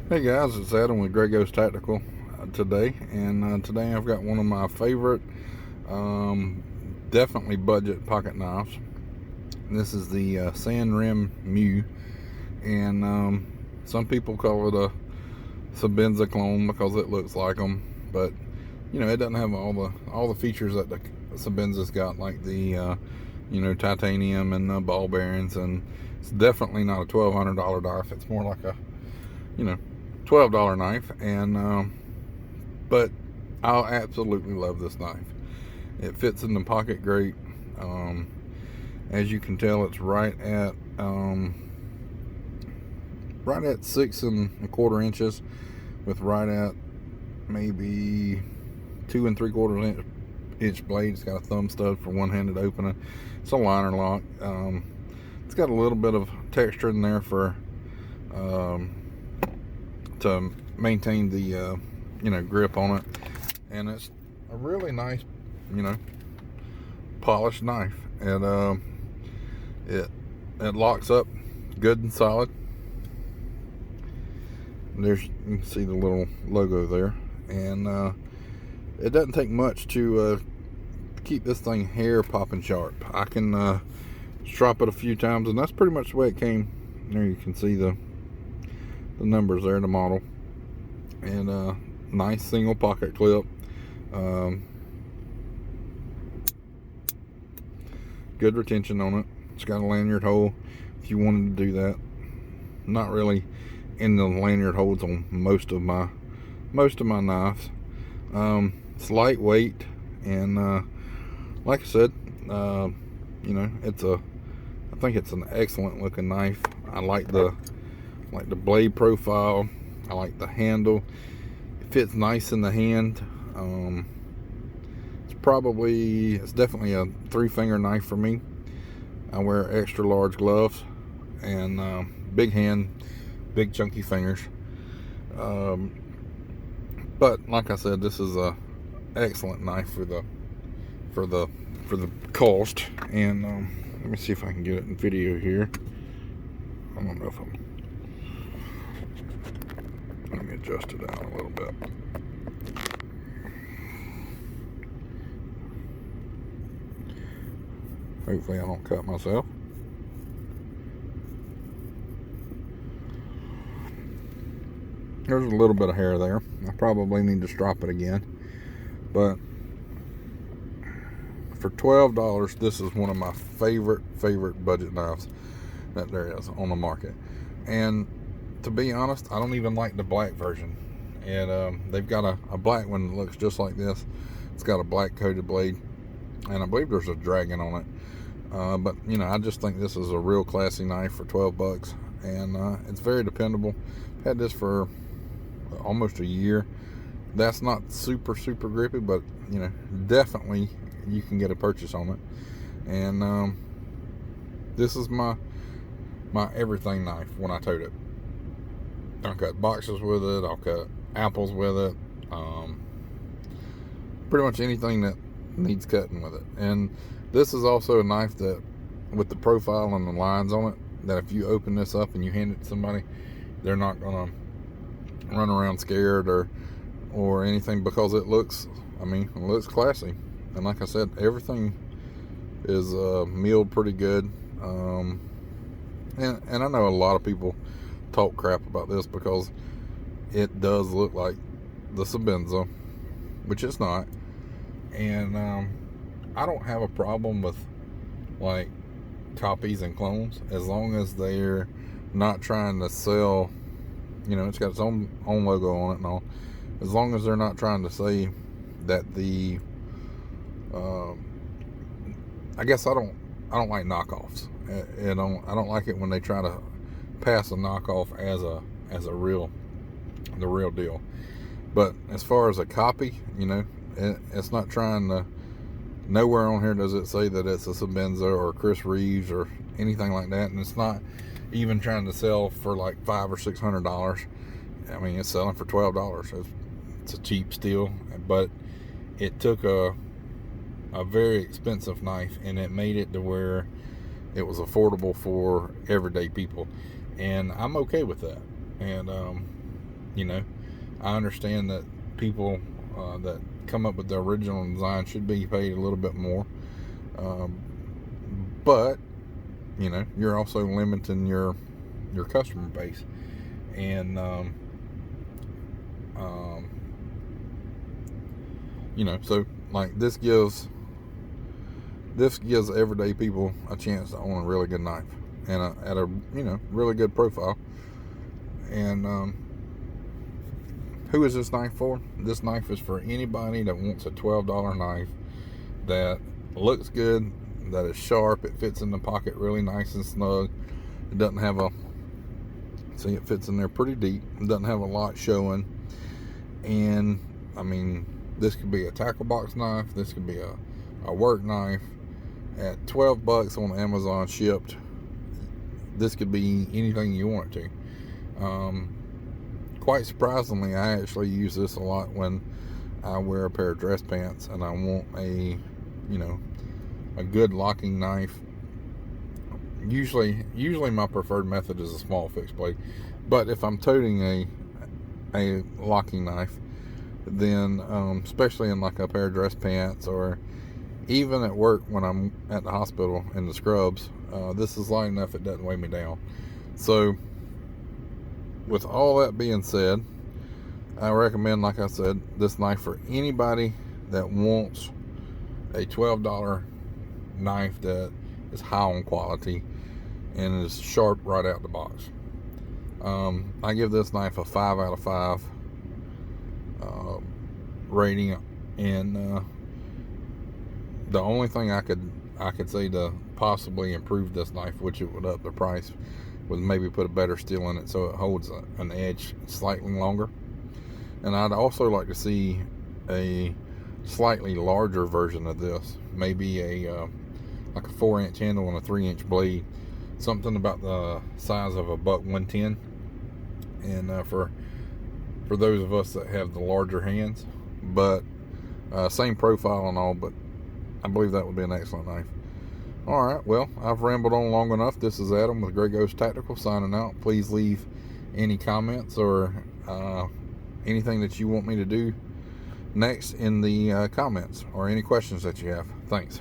Hey guys, it's Adam with Grey Ghost Tactical today, and today I've got one of my favorite, um, definitely budget pocket knives. This is the Sanrenmu, and some people call it a sebenza clone because it looks like them, but it doesn't have all the features that the sebenza's got, like the titanium and the ball bearings, and it's definitely not a $1,200 knife. It's more like a you know $12 knife, and but I absolutely love this knife. It fits in the pocket great. um, as you can tell, it's right at 6¼ inches, with right at maybe 2¾ inch blade. It's got a thumb stud for one-handed opening. It's a liner lock. It's got a little bit of texture in there for um, to maintain the grip on it, and it's a really nice polished knife, and it locks up good and solid. There's, you can see the little logo there, and it doesn't take much to keep this thing hair popping sharp. I can strop it a few times, and that's pretty much the way it came. There you can see the numbers there, the model, and nice single pocket clip. um, Good retention on it. It's got a lanyard hole if you wanted to do that. Not really in the lanyard holes on most of my knives. It's lightweight, and like I said, I think it's an excellent looking knife. I like the blade profile. I like the handle. It fits nice in the hand. It's definitely a 3-finger knife for me. I wear extra large gloves, and big hand, big chunky fingers. But like I said, this is a excellent knife for the cost. And let me see if I can get it in video here. I don't know if let me adjust it out a little bit. Hopefully I don't cut myself. There's a little bit of hair there. I probably need to strop it again. But for $12, this is one of my favorite budget knives that there is on the market. And to be honest, I don't even like the black version. And they've got a black one that looks just like this. It's got a black coated blade, and I believe there's a dragon on it. But I just think this is a real classy knife for $12, and it's very dependable. I've had this for almost a year. That's not super grippy, but definitely you can get a purchase on it. And this is my everything knife when I tote it. I'll cut boxes with it. I'll cut apples with it. Pretty much anything that needs cutting with it. And this is also a knife that, with the profile and the lines on it, that if you open this up and you hand it to somebody, they're not gonna run around scared or anything, because it looks classy. And like I said, everything is milled pretty good. And I know a lot of people talk crap about this because it does look like the sebenza, which it's not. And I don't have a problem with like copies and clones, as long as they're not trying to sell. It's got its own logo on it and all. As long as they're not trying to say that the I guess I don't like knockoffs. I don't like it when they try to pass a knockoff as the real deal. But as far as a copy, it's not trying to. Nowhere on here does it say that it's a Sebenza or Chris Reeves or anything like that, and it's not even trying to sell for like $500 or $600. I mean, it's selling for $12. It's a cheap steal, but it took a very expensive knife and it made it to where it was affordable for everyday people, and I'm okay with that. And You know, I understand that people that come up with the original design should be paid a little bit more, but you know, you're also limiting your customer base, and you know, so like this gives everyday people a chance to own a really good knife and at a you know, really good profile. And who is this knife for? This knife is for anybody that wants a $12 knife that looks good, that is sharp, it fits in the pocket really nice and snug. It doesn't have a, see, it fits in there pretty deep. It doesn't have a lot showing. And I mean, this could be a tackle box knife, this could be a work knife. At $12 on Amazon shipped, this could be anything you want it to. Quite surprisingly, I actually use this a lot when I wear a pair of dress pants and I want a, you know, a good locking knife. Usually my preferred method is a small fixed blade, but if I'm toting a locking knife, then especially in like a pair of dress pants, or even at work when I'm at the hospital in the scrubs, this is light enough it doesn't weigh me down. So with all that being said, I recommend, like I said, this knife for anybody that wants a $12 knife that is high on quality and is sharp right out the box. I give this knife a 5 out of 5 rating, and the only thing I could say to possibly improve this knife, which it would up the price, was maybe put a better steel in it so it holds an edge slightly longer. And I'd also like to see a slightly larger version of this, maybe a like a 4-inch handle and a 3-inch blade, something about the size of a buck 110. And for those of us that have the larger hands, but same profile and all, but I believe that would be an excellent knife. Alright, well, I've rambled on long enough. This is Adam with Grey Ghost Tactical signing out. Please leave any comments or anything that you want me to do next in the comments, or any questions that you have. Thanks.